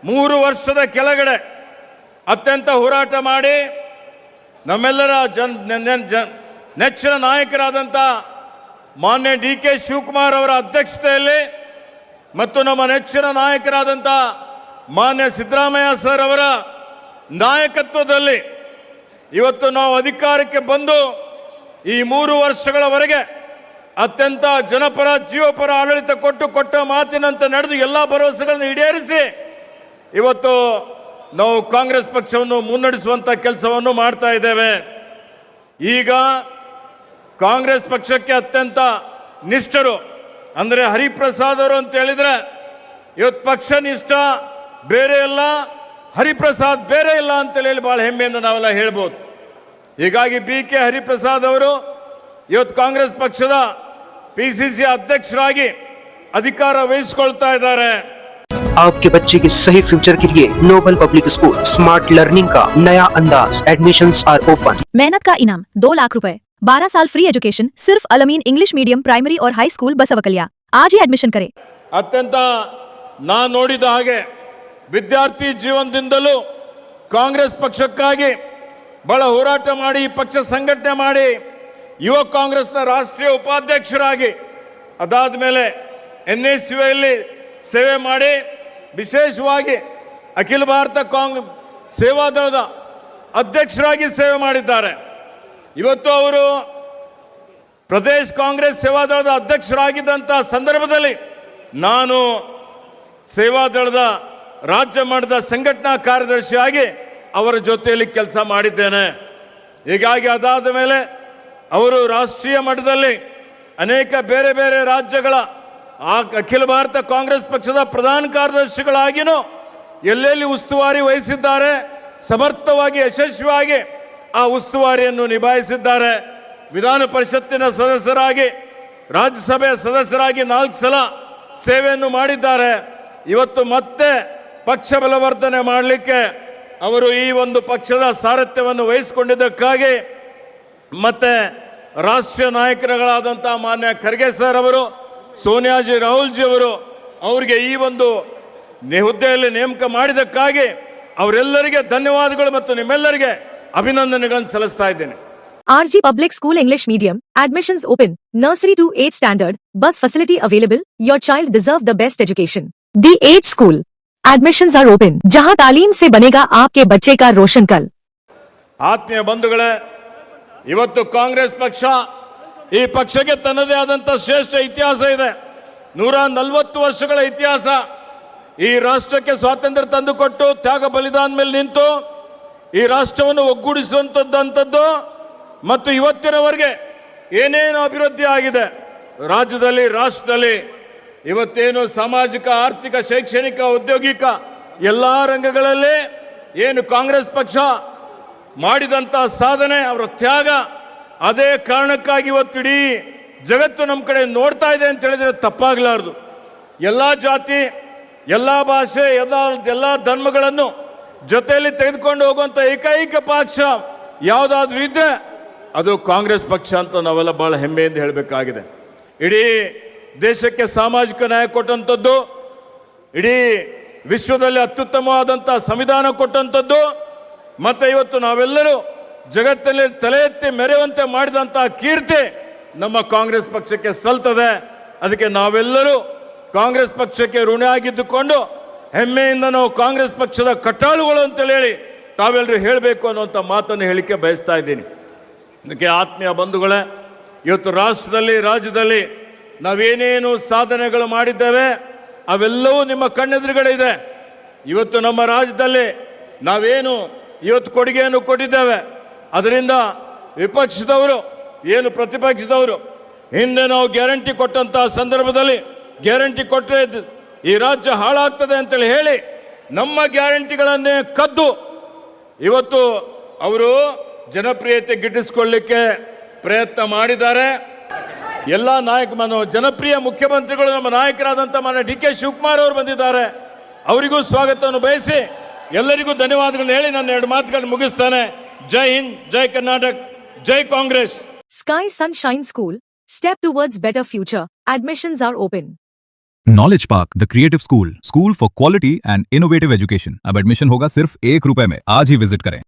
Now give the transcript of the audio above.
3 ವರ್ಷದ ಕೆಳಗಡೆ ಅತ್ಯಂತ ಹೋರಾಟ ಮಾಡಿ ನಮ್ಮೆಲ್ಲರ ನೆಚ್ಚಿನ ನಾಯಕರಾದಂಥ ಮಾನ್ಯ DK ಶಿವಕುಮಾರ್ ಅವರ ಅಧ್ಯಕ್ಷತೆಯಲ್ಲಿ ಮತ್ತು ನಮ್ಮ ನೆಚ್ಚಿನ ನಾಯಕರಾದಂಥ ಮಾನ್ಯ ಸಿದ್ದರಾಮಯ್ಯ ಸರ್ ಅವರ ನಾಯಕತ್ವದಲ್ಲಿ ಇವತ್ತು ನಾವು ಅಧಿಕಾರಕ್ಕೆ ಬಂದು ಈ 3 ವರ್ಷಗಳವರೆಗೆ ಅತ್ಯಂತ ಜನಪರ ಜೀವಪರ ಆಡಳಿತ ಕೊಟ್ಟ ಮಾತಿನಂತೆ ನಡೆದು ಎಲ್ಲ ಭರವಸೆಗಳನ್ನು ಈಡೇರಿಸಿ ಇವತ್ತು ನಾವು ಕಾಂಗ್ರೆಸ್ ಪಕ್ಷವನ್ನು ಮುನ್ನಡೆಸುವಂಥ ಕೆಲಸವನ್ನು ಮಾಡ್ತಾ ಇದ್ದೇವೆ. ಈಗ ಕಾಂಗ್ರೆಸ್ ಪಕ್ಷಕ್ಕೆ ಅತ್ಯಂತ ನಿಷ್ಠರು ಅಂದರೆ ಹರಿಪ್ರಸಾದ್ ಅವರು ಅಂತ ಹೇಳಿದರೆ ಇವತ್ತು ಪಕ್ಷ ನಿಷ್ಠ ಬೇರೆ ಇಲ್ಲ, ಹರಿಪ್ರಸಾದ್ ಬೇರೆ ಇಲ್ಲ ಅಂತೇಳಿ ಭಾಳ ಹೆಮ್ಮೆಯಿಂದ ನಾವೆಲ್ಲ ಹೇಳ್ಬೋದು. ಹೀಗಾಗಿ BK ಹರಿಪ್ರಸಾದ್ ಅವರು ಇವತ್ತು ಕಾಂಗ್ರೆಸ್ ಪಕ್ಷದ PCC अध्यक्षरागी अधिकार वहिसिಕೊಳ್ತಾ ಇದ್ದಾರೆ. आपके बच्चे के सही फ्यूचर के लिए Noble public school smart learning का नया अंदाज. Admissions are open. मेहनत का इनाम 2 लाख रुपए, 12 साल फ्री एजुकेशन सिर्फ अलमीन इंग्लिश मीडियम प्राइमरी और हाई स्कूल बसवकलिया. आज ही एडमिशन करें. ಅತ್ಯಂತ ನಾನು ನೋಡಿದ ಹಾಗೆ ವಿದ್ಯಾರ್ಥಿ ಜೀವನದಿಂದಲೂ ಕಾಂಗ್ರೆಸ್ ಪಕ್ಷಕ್ಕಾಗಿ ಬಹಳ ಹೋರಾಟ ಮಾಡಿ ಪಕ್ಷ ಸಂಘಟನೆ ಮಾಡಿ ಯುವ ಕಾಂಗ್ರೆಸ್ನ ರಾಷ್ಟ್ರೀಯ ಉಪಾಧ್ಯಕ್ಷರಾಗಿ ಅದಾದ ಮೇಲೆ NSUಯಲ್ಲಿ ಸೇವೆ ಮಾಡಿ ವಿಶೇಷವಾಗಿ ಅಖಿಲ ಭಾರತ ಸೇವಾದಳದ ಅಧ್ಯಕ್ಷರಾಗಿ ಸೇವೆ ಮಾಡಿದ್ದಾರೆ. ಇವತ್ತು ಅವರು ಪ್ರದೇಶ್ ಕಾಂಗ್ರೆಸ್ ಸೇವಾದಳದ ಅಧ್ಯಕ್ಷರಾಗಿದ್ದಂಥ ಸಂದರ್ಭದಲ್ಲಿ ನಾನು ಸೇವಾದಳದ ರಾಜ್ಯ ಮಟ್ಟದ ಸಂಘಟನಾ ಕಾರ್ಯದರ್ಶಿಯಾಗಿ ಅವರ ಜೊತೆಯಲ್ಲಿ ಕೆಲಸ ಮಾಡಿದ್ದೇನೆ. ಹೀಗಾಗಿ ಅದಾದ ಮೇಲೆ ಅವರು ರಾಷ್ಟ್ರೀಯ ಮಟ್ಟದಲ್ಲಿ ಅನೇಕ ಬೇರೆ ಬೇರೆ ರಾಜ್ಯಗಳ ಅಖಿಲ ಭಾರತ ಕಾಂಗ್ರೆಸ್ ಪಕ್ಷದ ಪ್ರಧಾನ ಕಾರ್ಯದರ್ಶಿಗಳಾಗಿಯೂ ಎಲ್ಲೆಲ್ಲಿ ಉಸ್ತುವಾರಿ ವಹಿಸಿದ್ದಾರೆ, ಸಮರ್ಥವಾಗಿ ಯಶಸ್ವಿಯಾಗಿ ಆ ಉಸ್ತುವಾರಿಯನ್ನು ನಿಭಾಯಿಸಿದ್ದಾರೆ. ವಿಧಾನ ಪರಿಷತ್ತಿನ ಸದಸ್ಯರಾಗಿ ರಾಜ್ಯಸಭೆಯ ಸದಸ್ಯರಾಗಿ 4 ಸಲ ಸೇವೆಯನ್ನು ಮಾಡಿದ್ದಾರೆ. ಇವತ್ತು ಮತ್ತೆ ಪಕ್ಷ ಬಲವರ್ಧನೆ ಮಾಡಲಿಕ್ಕೆ ಅವರು ಈ ಒಂದು ಪಕ್ಷದ ಸಾರಥ್ಯವನ್ನು ವಹಿಸಿಕೊಂಡಿದ್ದಕ್ಕಾಗಿ ಮತ್ತೆ ರಾಷ್ಟ್ರೀಯ ನಾಯಕರುಗಳಾದಂಥ ಮಾನ್ಯ ಖರ್ಗೆ ಸರ್ ಅವರು, ಸೋನಿಯಾಜಿ ರಾಹುಲ್ಜಿ ಅವರು ಅವರಿಗೆ ಈ ಒಂದು ಹುದ್ದೆಯಲ್ಲಿ ನೇಮಕ ಮಾಡಿದ್ದಕ್ಕಾಗಿ ಅವರೆಲ್ಲರಿಗೆ ಧನ್ಯವಾದಗಳು ಮತ್ತು ನಿಮ್ಮೆಲ್ಲರಿಗೆ ಅಭಿನಂದನೆಗಳನ್ನು ಸಲ್ಲಿಸ್ತಾ ಇದ್ದೇನೆ. RG Public School English Medium, admissions open, nursery to 8th standard, bus facility available, your child deserve the best education. The 8th school, admissions are open, जहां तालीम से बनेगा आपके बच्चे का रोशन कल. ಆತ್ಮೀಯ ಬಂಧುಗಳೇ, ಇವತ್ತು ಕಾಂಗ್ರೆಸ್ ಪಕ್ಷ ಈ ಪಕ್ಷಕ್ಕೆ ತನ್ನದೇ ಆದಂಥ ಶ್ರೇಷ್ಠ ಇತಿಹಾಸ ಇದೆ. 140 ವರ್ಷಗಳ ಇತಿಹಾಸ. ಈ ರಾಷ್ಟ್ರಕ್ಕೆ ಸ್ವಾತಂತ್ರ್ಯ ತಂದುಕೊಟ್ಟು ತ್ಯಾಗ ಬಲಿದಾನ ಮೇಲೆ ನಿಂತು ಈ ರಾಷ್ಟ್ರವನ್ನು ಒಗ್ಗೂಡಿಸುವಂಥದ್ದು ಮತ್ತು ಇವತ್ತಿನವರೆಗೆ ಏನೇನು ಅಭಿವೃದ್ಧಿ ಆಗಿದೆ ರಾಜ್ಯದಲ್ಲಿ, ರಾಷ್ಟ್ರದಲ್ಲಿ, ಇವತ್ತೇನು ಸಾಮಾಜಿಕ, ಆರ್ಥಿಕ, ಶೈಕ್ಷಣಿಕ, ಔದ್ಯೋಗಿಕ ಎಲ್ಲ ರಂಗಗಳಲ್ಲಿ ಏನು ಕಾಂಗ್ರೆಸ್ ಪಕ್ಷ ಮಾಡಿದಂಥ ಸಾಧನೆ, ಅವರ ತ್ಯಾಗ, ಅದೇ ಕಾರಣಕ್ಕಾಗಿ ಇವತ್ತು ಇಡೀ ಜಗತ್ತು ನಮ್ಮ ಕಡೆ ನೋಡ್ತಾ ಇದೆ ಅಂತ ಹೇಳಿದರೆ ತಪ್ಪಾಗಲಾರದು. ಎಲ್ಲ ಜಾತಿ, ಎಲ್ಲ ಭಾಷೆ, ಎಲ್ಲ ಧರ್ಮಗಳನ್ನು ಜೊತೆಯಲ್ಲಿ ತೆಗೆದುಕೊಂಡು ಹೋಗುವಂಥ ಏಕೈಕ ಪಕ್ಷ ಯಾವುದಾದ್ರೂ ಇದ್ದರೆ ಅದು ಕಾಂಗ್ರೆಸ್ ಪಕ್ಷ ಅಂತ ನಾವೆಲ್ಲ ಭಾಳ ಹೆಮ್ಮೆಯಿಂದ ಹೇಳಬೇಕಾಗಿದೆ. ಇಡೀ ದೇಶಕ್ಕೆ ಸಾಮಾಜಿಕ ನ್ಯಾಯ ಕೊಟ್ಟಂಥದ್ದು, ಇಡೀ ವಿಶ್ವದಲ್ಲಿ ಅತ್ಯುತ್ತಮವಾದಂಥ ಸಂವಿಧಾನ ಕೊಟ್ಟಂಥದ್ದು, ಮತ್ತು ಇವತ್ತು ನಾವೆಲ್ಲರೂ ಜಗತ್ತಲ್ಲಿ ತಲೆ ಎತ್ತಿ ಮೆರೆಯುವಂತೆ ಮಾಡಿದಂಥ ಕೀರ್ತಿ ನಮ್ಮ ಕಾಂಗ್ರೆಸ್ ಪಕ್ಷಕ್ಕೆ ಸಲ್ತದೆ. ಅದಕ್ಕೆ ನಾವೆಲ್ಲರೂ ಕಾಂಗ್ರೆಸ್ ಪಕ್ಷಕ್ಕೆ ಋಣಿಯಾಗಿದ್ದುಕೊಂಡು ಹೆಮ್ಮೆಯಿಂದ ನಾವು ಕಾಂಗ್ರೆಸ್ ಪಕ್ಷದ ಕಟ್ಟಾಳುಗಳು ಅಂತೇಳಿ ಹೇಳಿ ತಾವೆಲ್ಲರೂ ಹೇಳಬೇಕು ಅನ್ನುವಂಥ ಮಾತನ್ನು ಹೇಳಿಕೆ ಬಯಸ್ತಾ ಇದ್ದೀನಿ. ಅದಕ್ಕೆ ಆತ್ಮೀಯ ಬಂಧುಗಳೇ, ಇವತ್ತು ರಾಷ್ಟ್ರದಲ್ಲಿ, ರಾಜ್ಯದಲ್ಲಿ ನಾವೇನೇನು ಸಾಧನೆಗಳು ಮಾಡಿದ್ದೇವೆ ಅವೆಲ್ಲವೂ ನಿಮ್ಮ ಕಣ್ಣೆದುರುಗಡೆ ಇದೆ. ಇವತ್ತು ನಮ್ಮ ರಾಜ್ಯದಲ್ಲಿ ನಾವೇನು ಇವತ್ತು ಕೊಡುಗೆಯನ್ನು ಕೊಟ್ಟಿದ್ದೇವೆ, ಅದರಿಂದ ವಿಪಕ್ಷದವರು ಏನು ಪ್ರತಿಪಕ್ಷದವರು ಹಿಂದೆ ನಾವು ಗ್ಯಾರಂಟಿ ಕೊಟ್ಟಂಥ ಸಂದರ್ಭದಲ್ಲಿ ಗ್ಯಾರಂಟಿ ಕೊಟ್ಟರೆ ಈ ರಾಜ್ಯ ಹಾಳಾಗ್ತದೆ ಅಂತೇಳಿ ಹೇಳಿ ನಮ್ಮ ಗ್ಯಾರಂಟಿಗಳನ್ನೇ ಕದ್ದು ಇವತ್ತು ಅವರು ಜನಪ್ರಿಯತೆ ಗಿಟ್ಟಿಸಿಕೊಳ್ಳಲಿಕ್ಕೆ ಪ್ರಯತ್ನ ಮಾಡಿದ್ದಾರೆ. ಎಲ್ಲ ಜನಪ್ರಿಯ ಮುಖ್ಯಮಂತ್ರಿಗಳು ನಮ್ಮ ನಾಯಕರಾದಂಥ ಮಾನ್ಯ DK ಶಿವಕುಮಾರ್ ಅವರು ಬಂದಿದ್ದಾರೆ. ಅವರಿಗೂ ಸ್ವಾಗತವನ್ನು ಬಯಸಿ ಎಲ್ಲರಿಗೂ ಧನ್ಯವಾದಗಳನ್ನು ಹೇಳಿ ನನ್ನ 2 ಮಾತುಗಳನ್ನು ಮುಗಿಸ್ತಾನೆ. ಜೈ ಹಿಂದ್, ಜೈ ಕರ್ನಾಟಕ, ಜೈ Congress. Sky Sunshine School, step towards better future. Admissions are open. Knowledge park the creative school for quality and innovative education. अब एडमिशन होगा सिर्फ ₹1 में। आज ही विजिट करें।